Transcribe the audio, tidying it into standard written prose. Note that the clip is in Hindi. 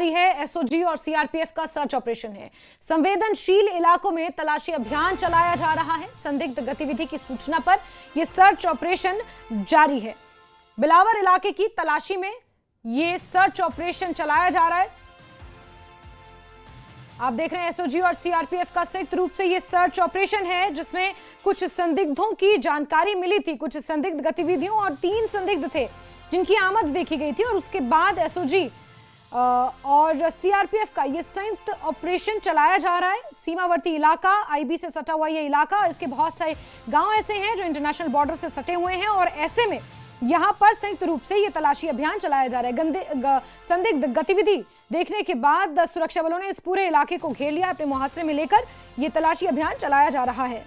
जारी है। एसओजी और सीआरपीएफ का सर्च ऑपरेशन है। संवेदनशील इलाकों में तलाशी अभियान चलाया जा रहा है। संदिग्ध गतिविधि की सूचना पर यह सर्च ऑपरेशन जारी है। बिलावर इलाके की तलाशी में यह सर्च ऑपरेशन चलाया जा रहा है। आप देख रहे हैं एसओजी और सीआरपीएफ का संयुक्त रूप से ये सर्च ऑपरेशन है, जिसमें कुछ संदिग्धों की जानकारी मिली थी, कुछ संदिग्ध गतिविधियों, और 3 संदिग्ध थे जिनकी आमद देखी गई थी। और उसके बाद एसओजी और सीआरपीएफ का ये संयुक्त ऑपरेशन चलाया जा रहा है। सीमावर्ती इलाका, आईबी से सटा हुआ ये इलाका, इसके बहुत सारे गांव ऐसे हैं जो इंटरनेशनल बॉर्डर से सटे हुए हैं, और ऐसे में यहां पर संयुक्त रूप से ये तलाशी अभियान चलाया जा रहा है। संदिग्ध गतिविधि देखने के बाद सुरक्षा बलों ने इस पूरे इलाके को घेर लिया, अपने मुहासरे में लेकर ये तलाशी अभियान चलाया जा रहा है।